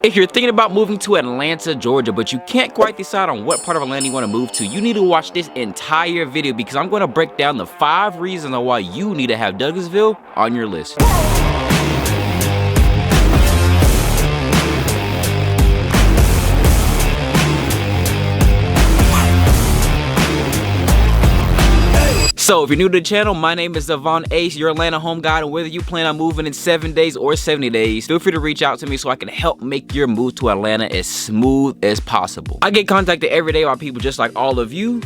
If you're thinking about moving to Atlanta, Georgia, but you can't quite decide on what part of Atlanta you want to move to, you need to watch this entire video because I'm going to break down the 5 reasons on why you need to have Douglasville on your list. So if you're new to the channel, my name is Devon Ace, your Atlanta home guide, and whether you plan on moving in 7 days or 70 days, feel free to reach out to me so I can help make your move to Atlanta as smooth as possible. I get contacted every day by people just like all of you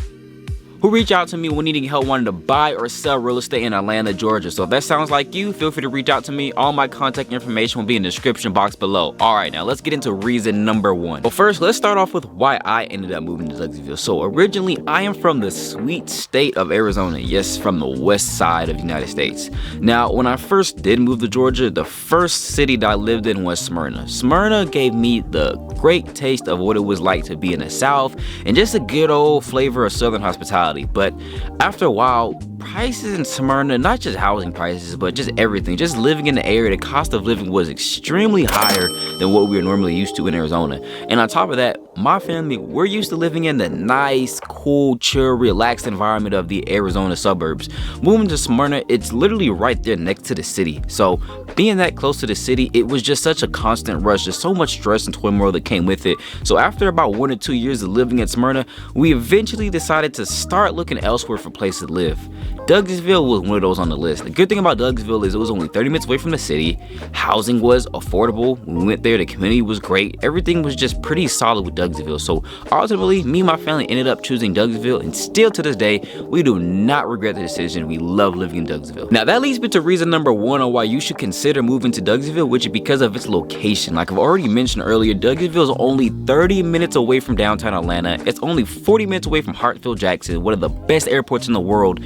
who reach out to me when needing help wanting to buy or sell real estate in Atlanta, Georgia. So if that sounds like you, feel free to reach out to me. All my contact information will be in the description box below. All right, now let's get into reason number 1. But first, let's start off with why I ended up moving to Douglasville. So originally, I am from the sweet state of Arizona. Yes, from the west side of the United States. Now, when I first did move to Georgia, the first city that I lived in was Smyrna. Smyrna gave me the great taste of what it was like to be in the South and just a good old flavor of Southern hospitality. But after a while, prices in Smyrna, not just housing prices, but just everything, just living in the area, the cost of living was extremely higher than what we are normally used to in Arizona. And on top of that, my family, we're used to living in the nice, cool, chill, relaxed environment of the Arizona suburbs. Moving to Smyrna, it's literally right there next to the city. So being that close to the city, it was just such a constant rush. There's so much stress and turmoil that came with it. So after about 1 or 2 years of living in Smyrna, we eventually decided to start looking elsewhere for places to live. Douglasville was one of those on the list. The good thing about Douglasville is it was only 30 minutes away from the city. Housing was affordable. When we went there, the community was great. Everything was just pretty solid with Douglasville. So ultimately, me and my family ended up choosing Douglasville, and still to this day, we do not regret the decision. We love living in Douglasville. Now that leads me to reason number 1 on why you should consider moving to Douglasville, which is because of its location. Like I've already mentioned earlier, Douglasville is only 30 minutes away from downtown Atlanta. It's only 40 minutes away from Hartsfield-Jackson, one of the best airports in the world.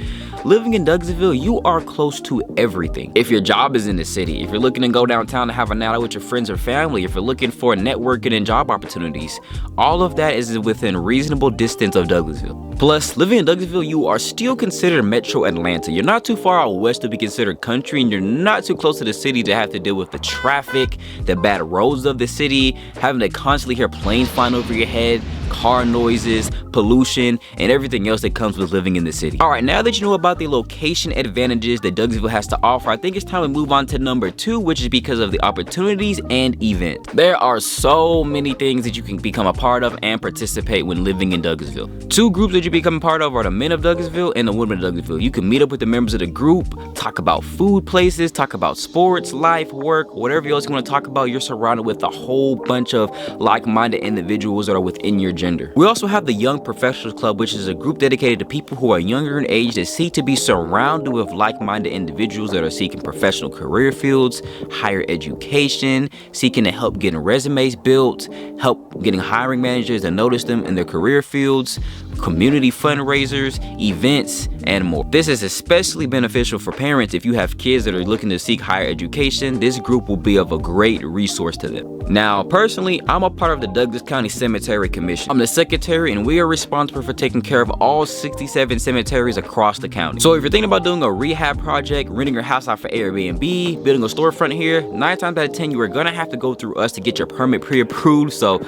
Living in Douglasville, you are close to everything. If your job is in the city, if you're looking to go downtown to have a night out with your friends or family, if you're looking for networking and job opportunities, all of that is within reasonable distance of Douglasville. Plus, living in Douglasville, you are still considered Metro Atlanta. You're not too far out west to be considered country, and you're not too close to the city to have to deal with the traffic, the bad roads of the city, having to constantly hear planes flying over your head, car noises, pollution, and everything else that comes with living in the city. All right, now that you know about the location advantages that Douglasville has to offer, I think it's time to move on to number 2, which is because of the opportunities and events. There are so many things that you can become a part of and participate when living in Douglasville. 2 groups that you become a part of are the men of Douglasville and the women of Douglasville. You can meet up with the members of the group, talk about food places, talk about sports, life, work, whatever else you want to talk about. You're surrounded with a whole bunch of like-minded individuals that are within your gender. We also have the Young Professionals Club, which is a group dedicated to people who are younger in age that seek to be surrounded with like-minded individuals that are seeking professional career fields, higher education, seeking to help getting resumes built, help getting hiring managers to notice them in their career fields, community fundraisers, events, and more. This is especially beneficial for parents if you have kids that are looking to seek higher education. This group will be of a great resource to them. Now, personally, I'm a part of the Douglas County Cemetery Commission. I'm the secretary, and we are responsible for taking care of all 67 cemeteries across the county. So if you're thinking about doing a rehab project, renting your house out for Airbnb, building a storefront here, 9 times out of 10, you are gonna have to go through us to get your permit pre-approved. So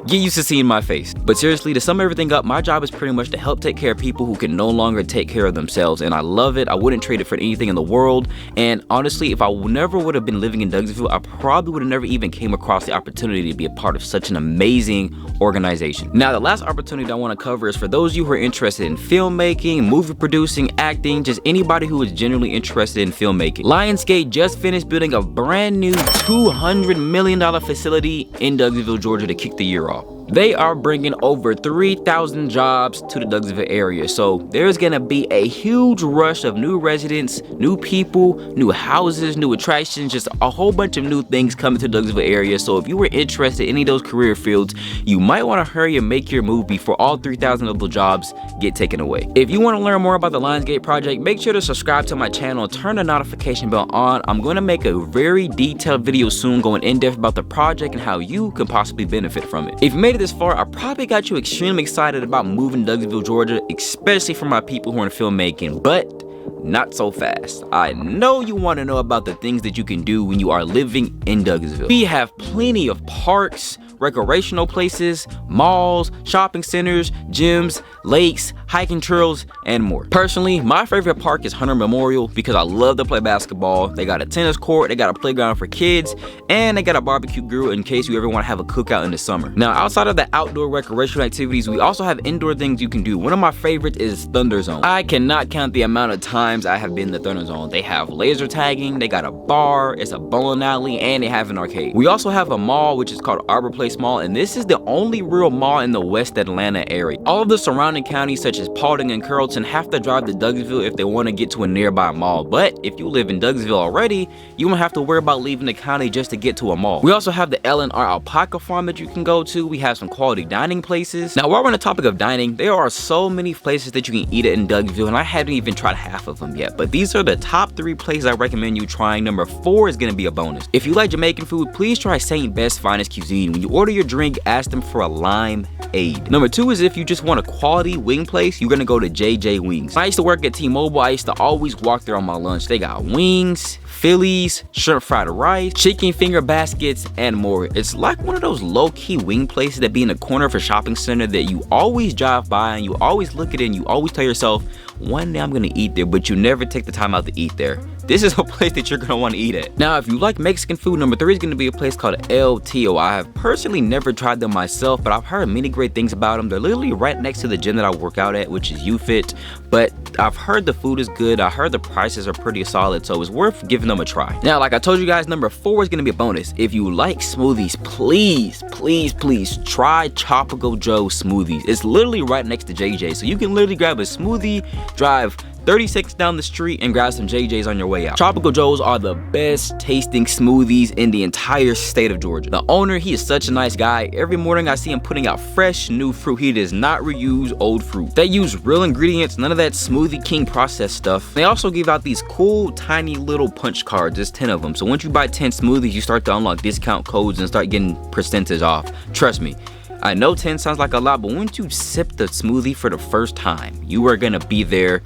get used to seeing my face. But seriously, to sum everything up, my job is pretty much to help take care of people who can no longer take care of themselves, and I love it. I wouldn't trade it for anything in the world. And honestly, if I never would have been living in Douglasville, I probably would have never even came across the opportunity to be a part of such an amazing organization. Now, the last opportunity I want to cover is for those of you who are interested in filmmaking, movie producing, acting, just anybody who is generally interested in filmmaking. Lionsgate just finished building a brand new $200 million facility in Douglasville, Georgia to kick the year off. They are bringing over 3,000 jobs to the Douglasville area. So there's gonna be a huge rush of new residents, new people, new houses, new attractions, just a whole bunch of new things coming to the Douglasville area. So if you were interested in any of those career fields, you might wanna hurry and make your move before all 3,000 of the jobs get taken away. If you wanna learn more about the Lionsgate project, make sure to subscribe to my channel and turn the notification bell on. I'm gonna make a very detailed video soon going in depth about the project and how you can possibly benefit from it. If you made it this far, I probably got you extremely excited about moving to Douglasville, Georgia, especially for my people who are in filmmaking. But not so fast. I know you want to know about the things that you can do when you are living in Douglasville. We have plenty of parks, recreational places, malls, shopping centers, gyms, lakes, hiking trails, and more. Personally, my favorite park is Hunter Memorial because I love to play basketball. They got a tennis court, they got a playground for kids, and they got a barbecue grill in case you ever want to have a cookout in the summer. Now, outside of the outdoor recreational activities, we also have indoor things you can do. One of my favorites is Thunderzone. I cannot count the amount of times I have been to Thunderzone. They have laser tagging, they got a bar, it's a bowling alley, and they have an arcade. We also have a mall which is called Arbor Mall, and this is the only real mall in the West Atlanta area. All of the surrounding counties such as Paulding and Carrollton have to drive to Douglasville if they want to get to a nearby mall, but if you live in Douglasville already, you won't have to worry about leaving the county just to get to a mall. We also have the L&R Alpaca Farm that you can go to. We have some quality dining places. Now, while we're on the topic of dining, there are so many places that you can eat at in Douglasville, and I haven't even tried half of them yet, but these are the top 3 places I recommend you trying. Number 4 is going to be a bonus. If you like Jamaican food, please try Bess Finest Cuisine. When you order your drink, ask them for a limeade. Number 2 is if you just want a quality wing place, you're gonna go to JJ Wings. I used to work at T-Mobile. I used to always walk there on my lunch. They got wings, Phillies, shrimp fried rice, chicken finger baskets, and more. It's like one of those low-key wing places that be in the corner of a shopping center that you always drive by and you always look at it and you always tell yourself, one day I'm gonna eat there, but you never take the time out to eat there. This is a place that you're gonna want to eat at. Now, if you like Mexican food, number 3 is gonna be a place called El Tio. I have personally never tried them myself, but I've heard many great things about them. They're literally right next to the gym that I work out at, which is UFit, but I've heard the food is good. I heard the prices are pretty solid, so it's worth giving them a try. Now, like I told you guys, number 4 is gonna be a bonus. If you like smoothies, please try Tropical Joe smoothies. It's literally right next to JJ, so you can literally grab a smoothie, drive 30 seconds down the street, and grab some JJ's on your way out. Tropical Joe's are the best tasting smoothies in the entire state of Georgia. The owner, he is such a nice guy. Every morning I see him putting out fresh new fruit. He does not reuse old fruit. They use real ingredients, none of that Smoothie King processed stuff. They also give out these cool tiny little punch cards. There's 10 of them. So once you buy 10 smoothies, you start to unlock discount codes and start getting percentage off. Trust me. I know 10 sounds like a lot, but once you sip the smoothie for the first time, you are gonna be there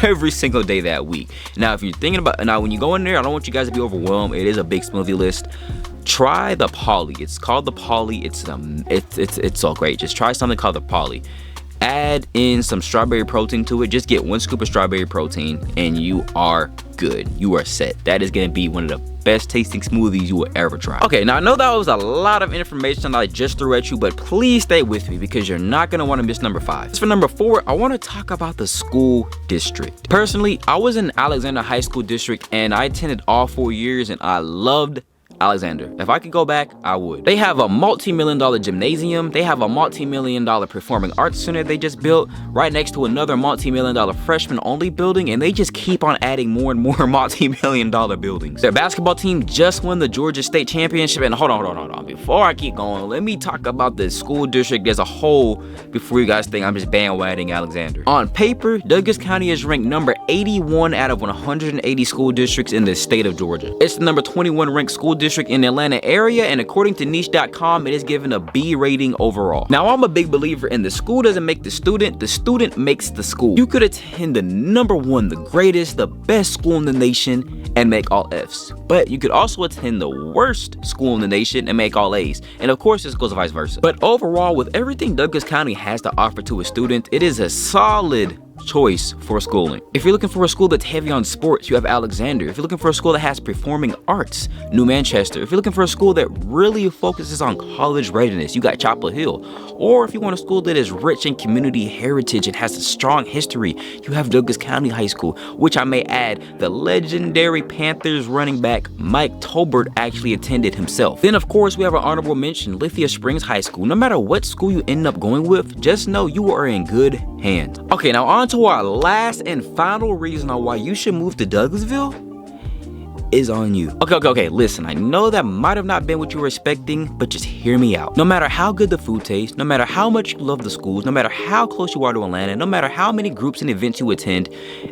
every single day that week. Now, if you're thinking about, now when you go in there, I don't want you guys to be overwhelmed. It is a big smoothie list. Try the Polly. It's called the Polly. It's so great. Just try something called the Polly. Add in some strawberry protein to it. Just get 1 scoop of strawberry protein and you are good. You are set. That is going to be one of the best tasting smoothies you will ever try. Okay, now I know that was a lot of information that I just threw at you, but please stay with me because you're not going to want to miss number 5. For number 4, I want to talk about the school district. Personally, I was in Alexander High School District and I attended all 4 years and I loved Alexander. If I could go back, I would. They have a multi-million-dollar gymnasium. They have a multi-million-dollar performing arts center they just built right next to another multi-million-dollar freshman-only building, and they just keep on adding more and more multi-million-dollar buildings. Their basketball team just won the Georgia State Championship, and hold on. Before I keep going, let me talk about the school district as a whole before you guys think I'm just bandwagoning Alexander. On paper, Douglas County is ranked number 81 out of 180 school districts in the state of Georgia. It's the number 21 ranked school district in the Atlanta area, and according to niche.com, it is given a B rating overall. Now, I'm a big believer in the school doesn't make the student makes the school. You could attend the number 1, the greatest, the best school in the nation and make all F's, but you could also attend the worst school in the nation and make all A's, and of course this goes vice versa. But overall, with everything Douglas County has to offer to a student, it is a solid choice for schooling. If you're looking for a school that's heavy on sports, you have Alexander. If you're looking for a school that has performing arts, New Manchester. If you're looking for a school that really focuses on college readiness, you got Chapel Hill. Or if you want a school that is rich in community heritage and has a strong history, you have Douglas County High School, which I may add, the legendary Panthers running back Mike Tolbert actually attended himself. Then of course we have an honorable mention, Lithia Springs High School. No matter what school you end up going with, just know you are in good hands. Okay, now on to our last and final reason on why you should move to Douglasville. is on you. Okay, listen, I know that might have not been what you were expecting, but just hear me out. No matter how good the food tastes, no matter how much you love the schools, no matter how close you are to Atlanta, no matter how many groups and events you attend,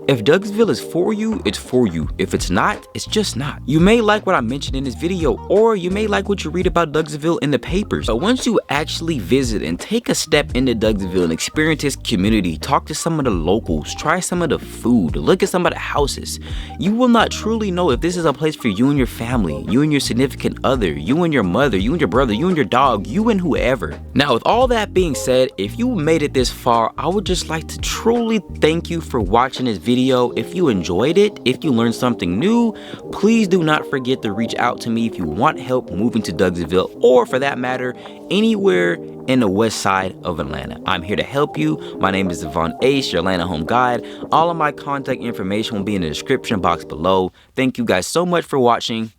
if Douglasville is for you, it's for you. If it's not, it's just not. You may like what I mentioned in this video, or you may like what you read about Douglasville in the papers. But once you actually visit and take a step into Douglasville and experience this community, talk to some of the locals, try some of the food, look at some of the houses, you will not truly know if this is a place for you and your family, you and your significant other, you and your mother, you and your brother, you and your dog, you and whoever. Now, with all that being said, if you made it this far, I would just like to truly thank you for watching this video. If you enjoyed it, if you learned something new, please do not forget to reach out to me if you want help moving to Douglasville, or for that matter, anywhere in the west side of Atlanta. I'm here to help you. My name is Devon Ace, your Atlanta home guide. All of my contact information will be in the description box below. Thank you guys so much for watching.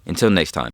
Until next time.